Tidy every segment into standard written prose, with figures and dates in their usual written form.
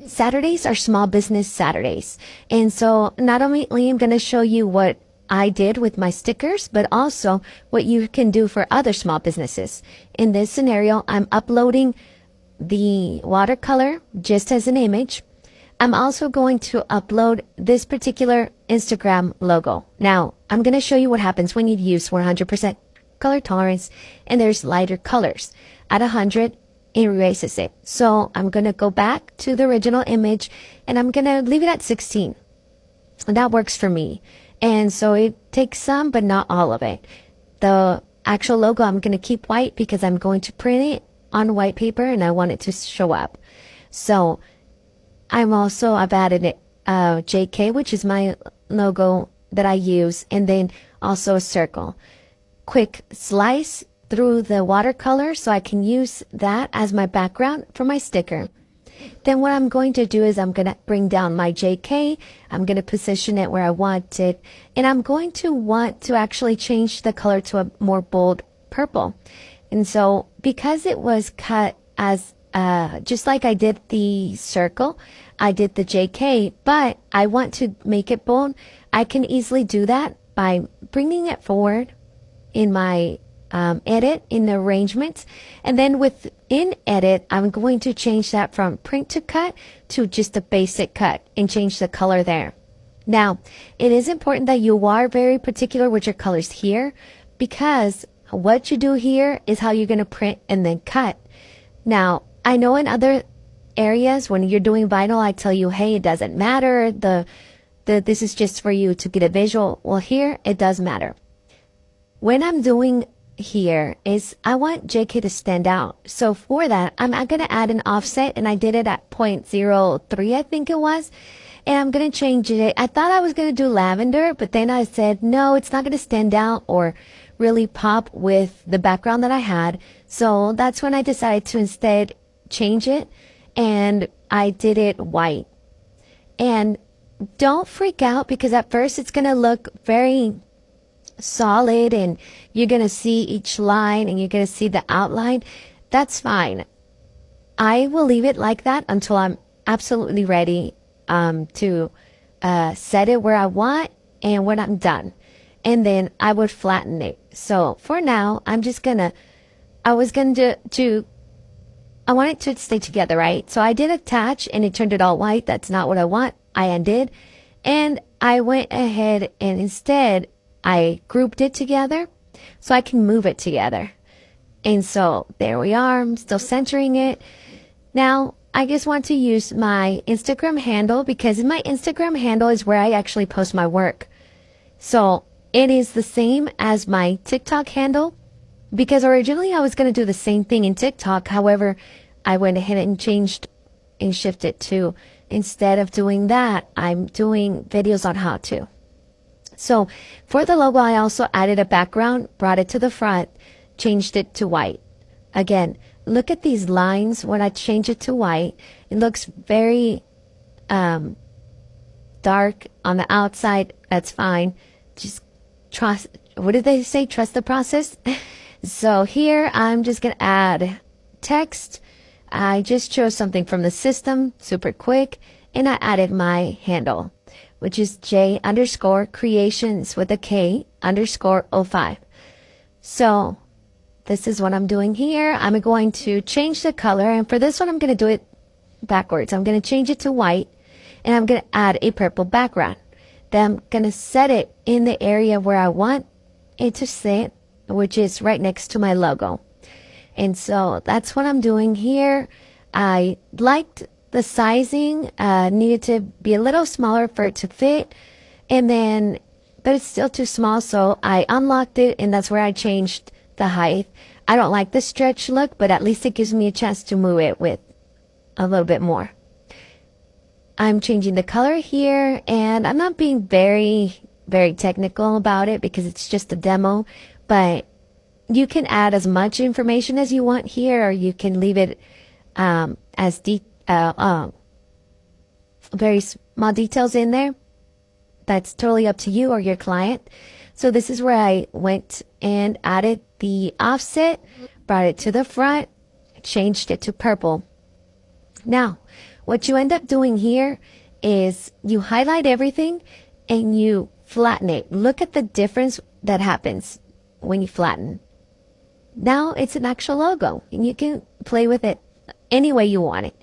Saturdays are small business Saturdays. And so not only I'm going to show you what I did with my stickers, but also what you can do for other small businesses. In this scenario, I'm uploading the watercolor just as an image. I'm also going to upload this particular Instagram logo. Now, I'm going to show you what happens when you use 100% color tolerance and there's lighter colors. At 100, it erases it. So I'm going to go back to the original image and I'm going to leave it at 16. And that works for me. And so it takes some, but not all of it. The actual logo, I'm going to keep white because I'm going to print it on white paper and I want it to show up. So I've added JK, which is my logo that I use, and then also a circle. Quick slice through the watercolor so I can use that as my background for my sticker. Then what I'm going to do is I'm going to bring down my JK. I'm going to position it where I want it. And I'm going to want to actually change the color to a more bold purple. And so because it was cut as just like I did the circle, I did the JK, but I want to make it bold. I can easily do that by bringing it forward in my edit in the arrangements. And then within edit, I'm going to change that from print to cut to just a basic cut and change the color there. Now, it is important that you are very particular with your colors here because what you do here is how you're going to print and then cut. Now, I know in other areas when you're doing vinyl, I tell you, hey, it doesn't matter. This is just for you to get a visual. Well, here it does matter. When I'm doing here is I want JK to stand out. So for that, I'm going to add an offset and I did it at 0.03, I think it was. And I'm going to change it. I thought I was going to do lavender, but then I said, no, it's not going to stand out or really pop with the background that I had. So that's when I decided to instead change it. And I did it white. And don't freak out because at first it's going to look very solid and you're going to see each line and you're going to see the outline. That's fine. I will leave it like that until I'm absolutely ready to set it where I want and when I'm done. And then I would flatten it. So for now, I want it to stay together, right? So I did attach and it turned it all white. That's not what I want. I undid. And I went ahead and instead I grouped it together so I can move it together. And so there we are. I'm still centering it. Now I just want to use my Instagram handle because my Instagram handle is where I actually post my work. So it is the same as my TikTok handle. Because originally I was going to do the same thing in TikTok. However, I went ahead and changed and shifted to, instead of doing that, I'm doing videos on how to. So for the logo, I also added a background, brought it to the front, changed it to white. Again, look at these lines. When I change it to white, it looks very dark on the outside. That's fine. Just trust. What did they say? Trust the process. So here I'm just going to add text. I just chose something from the system, super quick, and I added my handle, which is J_creations with a K _05. So this is what I'm doing here. I'm going to change the color, and for this one I'm going to do it backwards. I'm going to change it to white, and I'm going to add a purple background. Then I'm going to set it in the area where I want it to sit, which is right next to my logo. And so that's what I'm doing here. I liked the sizing, needed to be a little smaller for it to fit. And then, but it's still too small. So I unlocked it and that's where I changed the height. I don't like the stretch look, but at least it gives me a chance to move it with a little bit more. I'm changing the color here and I'm not being very technical about it because it's just a demo, but you can add as much information as you want here, or you can leave it as very small details in there. That's totally up to you or your client. So this is where I went and added the offset, brought it to the front, changed it to purple. Now, What you end up doing here is you highlight everything and you flatten it. Look at the difference that happens when you flatten. Now it's an actual logo and you can play with it any way you want it.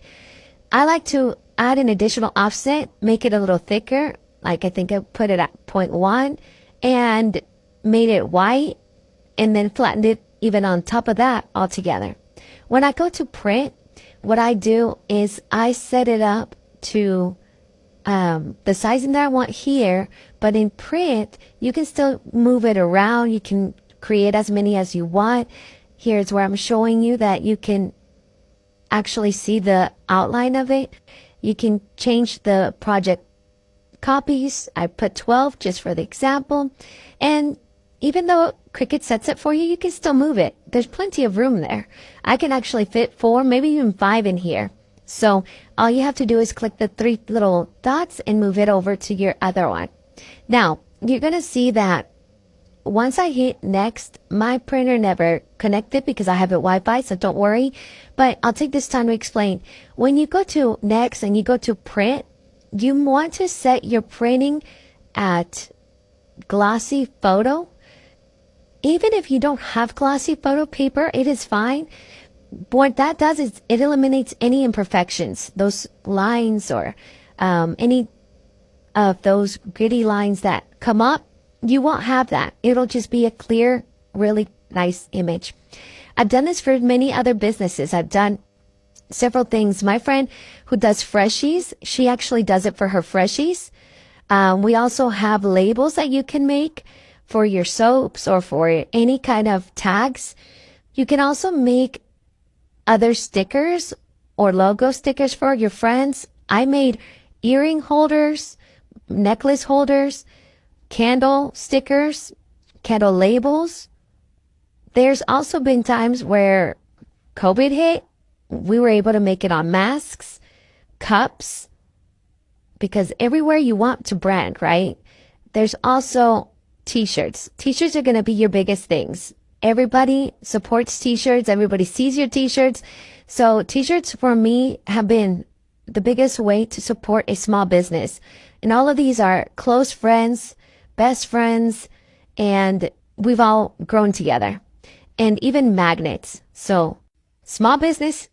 I like to add an additional offset, make it a little thicker. Like I think I put it at 0.1 and made it white and then flattened it even on top of that altogether. When I go to print, what I do is I set it up to the sizing that I want here, but in print, you can still move it around. You can create as many as you want. Here's where I'm showing you that you can actually see the outline of it. You can change the project copies. I put 12 just for the example. And even though Cricut sets it for you, you can still move it. There's plenty of room there. I can actually fit 4, maybe even 5 in here. So all you have to do is click the 3 little dots and move it over to your other one. Now, you're going to see that once I hit next, my printer never connected because I have it Wi-Fi, so don't worry. But I'll take this time to explain. When you go to next and you go to print, you want to set your printing at glossy photo. Even if you don't have glossy photo paper, it is fine. What that does is it eliminates any imperfections, those lines or any of those gritty lines that come up. You won't have that. It'll just be a clear, really nice image. I've done this for many other businesses. I've done several things. My friend who does freshies, she actually does it for her freshies. We also have labels that you can make for your soaps or for any kind of tags. You can also make other stickers or logo stickers for your friends. I made earring holders, necklace holders, candle stickers, candle labels. There's also been times where COVID hit. We were able to make it on masks, cups, because everywhere you want to brand, right? There's also t-shirts. T-shirts are going to be your biggest things. Everybody supports t-shirts. Everybody sees your t-shirts. So t-shirts for me have been the biggest way to support a small business. And all of these are close friends, best friends, and we've all grown together. And even magnets. So small business,